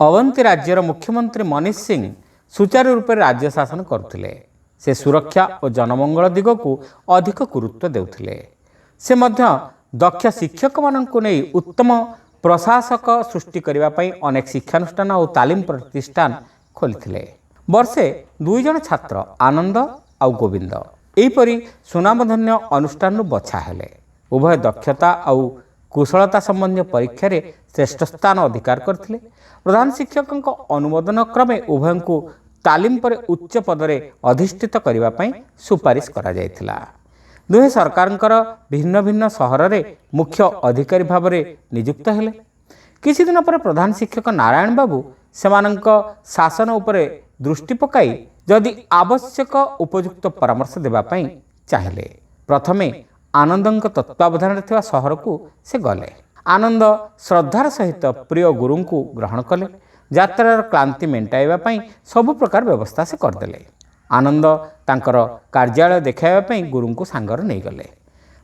अवंती राज्यर मुख्यमंत्री मनीष सिंह सुचारू रूप राज्य शासन करुले। से सुरक्षा और जनमंगल दिग को अधिक गुरुत्व देउथिले। से मध्य दक्ष शिक्षक माननकु नै उत्तम प्रशासक सृष्टि करने अनेक शिक्षानुष्ठान और तालीम प्रतिष्ठान खोली। वर्षे 2 जन छात्र आनंद और गोविंद एहीपरि सुनामधन्य अनुष्ठान बछा हेले। उभय दक्षता और कुशलता संबंधी परीक्षा रे श्रेष्ठ स्थान अधिकार करथिले। प्रधान शिक्षक अनुमोदन क्रमे उभय को तालीम पर उच्च पदरे अधिष्ठित करने सुपारिश करा जायथिला। दुहे सरकारंकर भिन्न भिन्न सहर रे मुख्य अधिकारी भाव में नियुक्त हेले। किछि दिन पर प्रधान शिक्षक नारायण बाबू सेमानंक शासन उपरे दृष्टि पकाई जदि आवश्यक उपयुक्त परामर्श देबा पई चाहिले। प्रथमे आनंदंक तत्वावधान थिबा सहर को से गले। आनंद श्रद्धार सहित प्रिय गुरु को ग्रहण कले। यात्रार क्लांति मेंटाइबा पई सब प्रकार व्यवस्था से करदेले। आनंद तांकर कार्यालय देखाइबा पई गुरु को सांगर नहीं गले।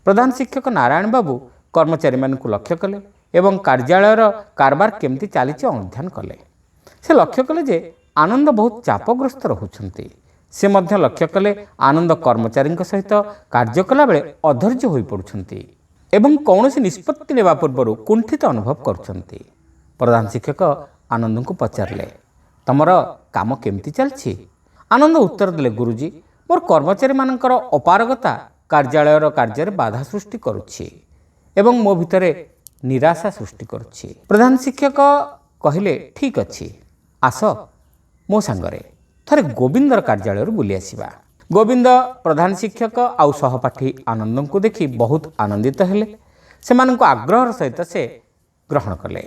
प्रधान शिक्षक नारायण बाबू कर्मचारी मान को लक्ष्य कले एवं कार्यालयर कारबार केमती चलीछि अनुध्यान कले। से लक्ष्य कले जे आनंद बहुत चापग्रस्त रहुछंती। से मध्य लक्ष्य कले आनंद कर्मचारी सहित कार्य कला बेले अधैर्य होई पड़ुछंती एवं कौनसी निष्पत्ति नेबा पूर्व कुंठित अनुभव करुछंती। प्रधान शिक्षक आनंद को पचारे, तमर काम केमती चलछि? आनंद उत्तर देले, गुरुजी मोर कर्मचारी मानकर अपारगता कार्यालयर कार्य बाधा सृष्टि करुछि एवं मो भितरे निराशा सृष्टि करुछि। प्रधान शिक्षक कहिले, ठीक अछि, आस मो सांगरे थरे गोविंदर कार्यालय बुली आसिबा। गोविंद प्रधान शिक्षक आउ सहपाठी आनंद को देखि बहुत आनंदित हेले। सेमानंको आग्रहर सहित से ग्रहण कले।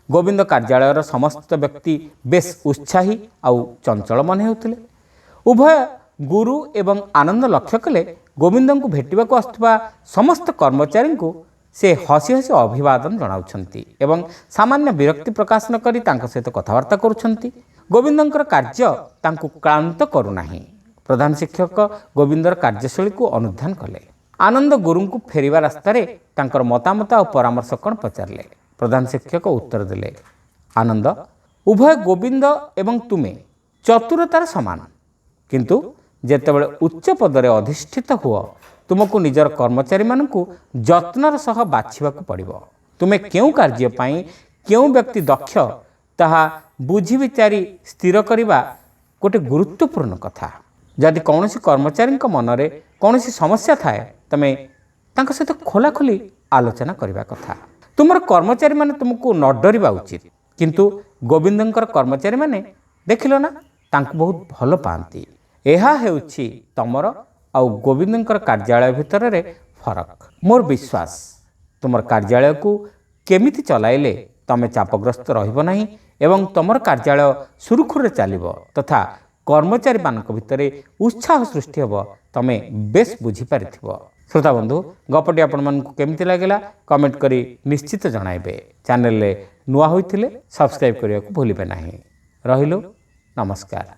गोविंद कार्यालयर समस्त व्यक्ति बेस उत्साही आउ चंचल मन हेउथिले। उभय गुरु एवं आनंद लक्ष्य कले गोविंद को भेटिबाको आस्तुवा समस्त कर्मचारी को से हसी हसी अभिवादन जनाउछंती एवं सामान्य विरक्ति प्रकाश न करी तांको सहित कथबार्ता करुछंती। गोविंदंकर कार्य तांको क्लांत करुनाही। प्रधान शिक्षक गोविंदर कार्यशैली को अनुध्यान कले। आनंद गुरु को फेरिबा रास्ता रे तांकर मतामत और परामर्श कौन पचारे। प्रधान शिक्षक उत्तर देले, आनंद उभय गोविंद एवं तुमे चतुरतार समान, किंतु जेतेबेले उच्च पदरे अधिष्ठित हुआ तुमको निजर कर्मचारी मानकु जत्नर सह बाछिबाकु पड़िबो। तुमे केउ कार्य पई केउ व्यक्ति दक्ष ताहा बुझी विचारी स्थिर करिबा गोटे गुरुत्वपूर्ण कथा। जदि कौनसी कर्मचारी मनरे कौनसी समस्या थाए तमे तांको सहित खोला खोली आलोचना करिबा कथा। तुमर कर्मचारी माने तुमको न डरिबा उचित, किंतु गोविंदंकर कर्मचारी माने देखिलो ना तांको बहुत भल पांती। एहा हेउछि तमर आउ गोविंदंकर कार्यालय भितर रे फरक। मोर विश्वास तुमर कार्यालय को केमिति चलाइले तमे चापग्रस्त रहिबो नाही एवं तमर कार्यालय सुरुखुरे चलिबो तथा कर्मचारी मानक भितरे उत्साह सृष्टि हेबो तमे बेस बुझी पारिथिबो। श्रोता बंधु, गपटी आपण मानकु केमिति लागिला कमेंट करी निश्चित जणाइबे। चैनल रे नुआ होइथिले सब्सक्राइब करिया को भूलिबे नाही। रहिलो, नमस्कार।